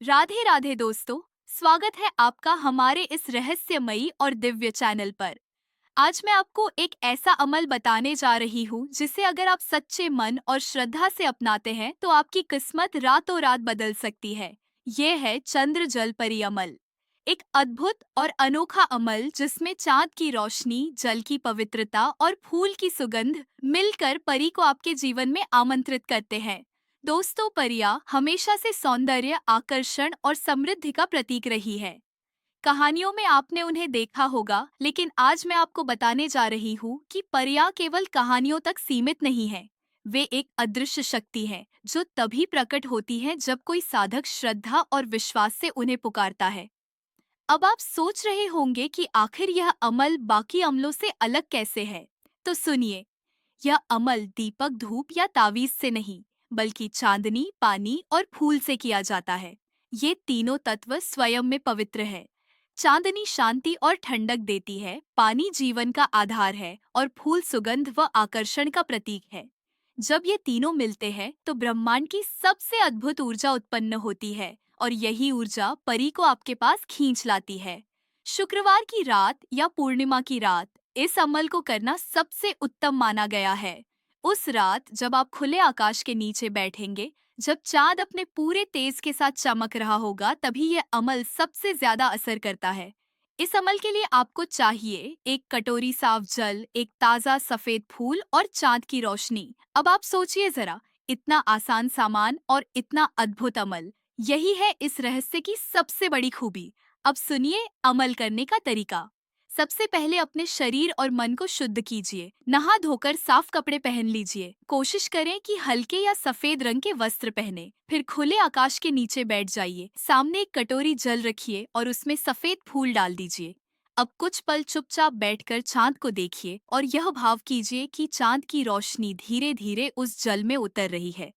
राधे राधे दोस्तों। स्वागत है आपका हमारे इस रहस्यमयी और दिव्य चैनल पर। आज मैं आपको एक ऐसा अमल बताने जा रही हूँ जिसे अगर आप सच्चे मन और श्रद्धा से अपनाते हैं तो आपकी किस्मत रातों रात बदल सकती है। ये है चंद्र जल परी अमल। एक अद्भुत और अनोखा अमल जिसमें चांद की रोशनी, जल की पवित्रता और फूल की सुगंध मिलकर परी को आपके जीवन में आमंत्रित करते हैं। दोस्तों, परियां हमेशा से सौंदर्य, आकर्षण और समृद्धि का प्रतीक रही है। कहानियों में आपने उन्हें देखा होगा, लेकिन आज मैं आपको बताने जा रही हूँ कि परियां केवल कहानियों तक सीमित नहीं है। वे एक अदृश्य शक्ति है जो तभी प्रकट होती है जब कोई साधक श्रद्धा और विश्वास से उन्हें पुकारता है। अब आप सोच रहे होंगे कि आखिर यह अमल बाकी अमलों से अलग कैसे है। तो सुनिए, यह अमल दीपक, धूप या तावीज से नहीं, बल्कि चांदनी, पानी और फूल से किया जाता है। ये तीनों तत्व स्वयं में पवित्र है। चांदनी शांति और ठंडक देती है, पानी जीवन का आधार है और फूल सुगंध व आकर्षण का प्रतीक है। जब ये तीनों मिलते हैं तो ब्रह्मांड की सबसे अद्भुत ऊर्जा उत्पन्न होती है और यही ऊर्जा परी को आपके पास खींच लाती है। शुक्रवार की रात या पूर्णिमा की रात इस अमल को करना सबसे उत्तम माना गया है। उस रात जब आप खुले आकाश के नीचे बैठेंगे, जब चांद अपने पूरे तेज के साथ चमक रहा होगा, तभी यह अमल सबसे ज्यादा असर करता है। इस अमल के लिए आपको चाहिए एक कटोरी साफ जल, एक ताजा सफेद फूल और चांद की रोशनी। अब आप सोचिए जरा, इतना आसान सामान और इतना अद्भुत अमल, यही है इस रहस्य की सबसे बड़ी खूबी। अब सुनिए अमल करने का तरीका। सबसे पहले अपने शरीर और मन को शुद्ध कीजिए। नहा धोकर साफ कपड़े पहन लीजिए। कोशिश करें कि हल्के या सफेद रंग के वस्त्र पहने। फिर खुले आकाश के नीचे बैठ जाइए। सामने एक कटोरी जल रखिए और उसमें सफेद फूल डाल दीजिए। अब कुछ पल चुपचाप बैठकर चांद को देखिए और यह भाव कीजिए कि चांद की रोशनी धीरे धीरे उस जल में उतर रही है।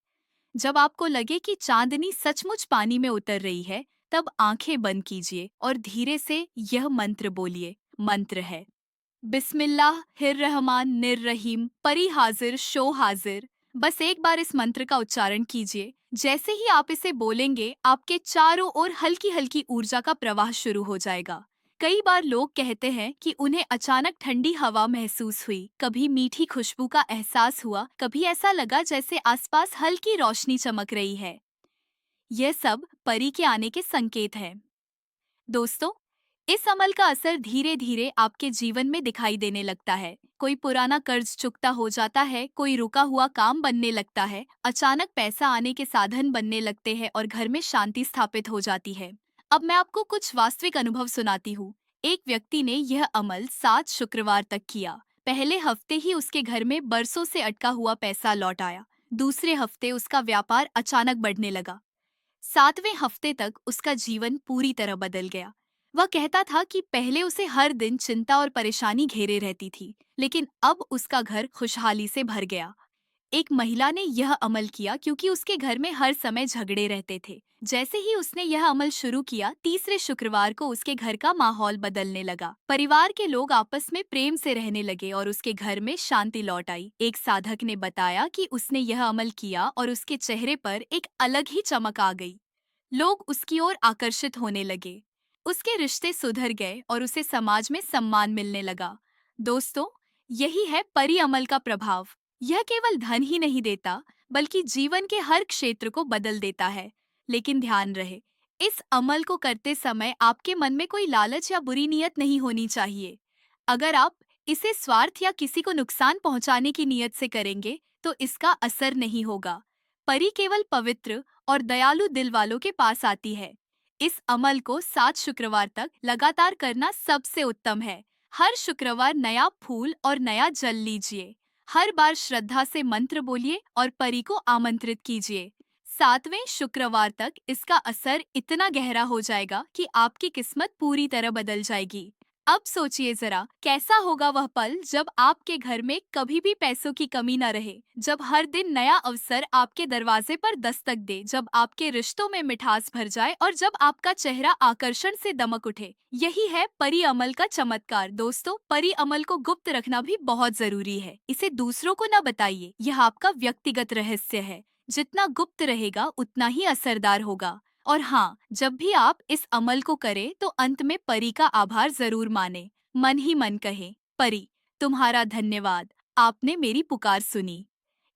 जब आपको लगे कि चांदनी सचमुच पानी में उतर रही है, तब आंखें बंद कीजिए और धीरे से यह मंत्र बोलिए। मंत्र है, बिस्मिल्लाहिर्रहमान निर्रहीम, परी हाजिर शो हाजिर। बस एक बार इस मंत्र का उच्चारण कीजिए। जैसे ही आप इसे बोलेंगे, आपके चारों ओर हल्की हल्की ऊर्जा का प्रवाह शुरू हो जाएगा। कई बार लोग कहते हैं कि उन्हें अचानक ठंडी हवा महसूस हुई, कभी मीठी खुशबू का एहसास हुआ, कभी ऐसा लगा जैसे आसपास हल्की रोशनी चमक रही है। यह सब परी के आने के संकेत हैं। दोस्तों, इस अमल का असर धीरे धीरे आपके जीवन में दिखाई देने लगता है। कोई पुराना कर्ज चुकता हो जाता है, कोई रुका हुआ काम बनने लगता है, अचानक पैसा आने के साधन बनने लगते हैं और घर में शांति स्थापित हो जाती है। अब मैं आपको कुछ वास्तविक अनुभव सुनाती हूँ। एक व्यक्ति ने यह अमल 7 शुक्रवार तक किया। पहले हफ्ते ही उसके घर में बरसों से अटका हुआ पैसा लौट आया। दूसरे हफ्ते उसका व्यापार अचानक बढ़ने लगा। 7वें हफ्ते तक उसका जीवन पूरी तरह बदल गया। वह कहता था कि पहले उसे हर दिन चिंता और परेशानी घेरे रहती थी, लेकिन अब उसका घर खुशहाली से भर गया। एक महिला ने यह अमल किया क्योंकि उसके घर में हर समय झगड़े रहते थे। जैसे ही उसने यह अमल शुरू किया, तीसरे शुक्रवार को उसके घर का माहौल बदलने लगा। परिवार के लोग आपस में प्रेम से रहने लगे और उसके घर में शांति लौट आई। एक साधक ने बताया कि उसने यह अमल किया और उसके चेहरे पर एक अलग ही चमक आ गई। लोग उसकी ओर आकर्षित होने लगे। उसके रिश्ते सुधर गए और उसे समाज में सम्मान मिलने लगा। दोस्तों, यही है परी अमल का प्रभाव। यह केवल धन ही नहीं देता, बल्कि जीवन के हर क्षेत्र को बदल देता है। लेकिन ध्यान रहे, इस अमल को करते समय आपके मन में कोई लालच या बुरी नीयत नहीं होनी चाहिए। अगर आप इसे स्वार्थ या किसी को नुकसान पहुंचाने की नीयत से करेंगे, तो इसका असर नहीं होगा। परी केवल पवित्र और दयालु दिल वालों के पास आती है। इस अमल को 7 शुक्रवार तक लगातार करना सबसे उत्तम है। हर शुक्रवार नया फूल और नया जल लीजिए। हर बार श्रद्धा से मंत्र बोलिए और परी को आमंत्रित कीजिए। 7वें शुक्रवार तक इसका असर इतना गहरा हो जाएगा कि आपकी किस्मत पूरी तरह बदल जाएगी। अब सोचिए जरा, कैसा होगा वह पल जब आपके घर में कभी भी पैसों की कमी न रहे, जब हर दिन नया अवसर आपके दरवाजे पर दस्तक दे, जब आपके रिश्तों में मिठास भर जाए और जब आपका चेहरा आकर्षण से दमक उठे। यही है परी अमल का चमत्कार। दोस्तों, परी अमल को गुप्त रखना भी बहुत जरूरी है। इसे दूसरों को न बताइए, यह आपका व्यक्तिगत रहस्य है। जितना गुप्त रहेगा उतना ही असरदार होगा। और हाँ, जब भी आप इस अमल को करें तो अंत में परी का आभार जरूर माने। मन ही मन कहे, परी, तुम्हारा धन्यवाद, आपने मेरी पुकार सुनी।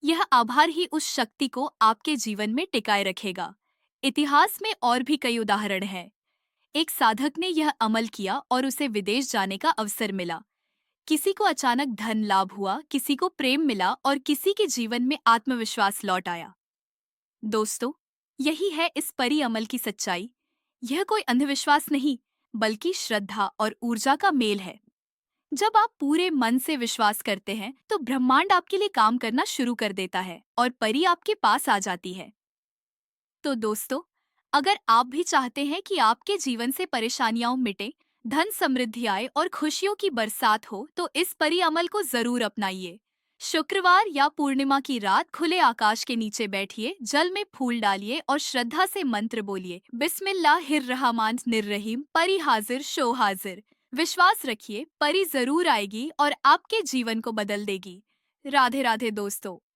यह आभार ही उस शक्ति को आपके जीवन में टिकाए रखेगा। इतिहास में और भी कई उदाहरण हैं। एक साधक ने यह अमल किया और उसे विदेश जाने का अवसर मिला। किसी को अचानक धन लाभ हुआ, किसी को प्रेम मिला और किसी के जीवन में आत्मविश्वास लौट आया। दोस्तों, यही है इस परी अमल की सच्चाई। यह कोई अंधविश्वास नहीं, बल्कि श्रद्धा और ऊर्जा का मेल है। जब आप पूरे मन से विश्वास करते हैं, तो ब्रह्मांड आपके लिए काम करना शुरू कर देता है और परी आपके पास आ जाती है। तो दोस्तों, अगर आप भी चाहते हैं कि आपके जीवन से परेशानियां मिटे, धन समृद्धि आए और खुशियों की बरसात हो, तो इस परी अमल को जरूर अपनाइए। शुक्रवार या पूर्णिमा की रात खुले आकाश के नीचे बैठिए, जल में फूल डालिए और श्रद्धा से मंत्र बोलिए, बिस्मिल्लाहिर्रहमान निर्रहीम, परी हाजिर शो हाजिर। विश्वास रखिए, परी जरूर आएगी और आपके जीवन को बदल देगी। राधे राधे दोस्तों।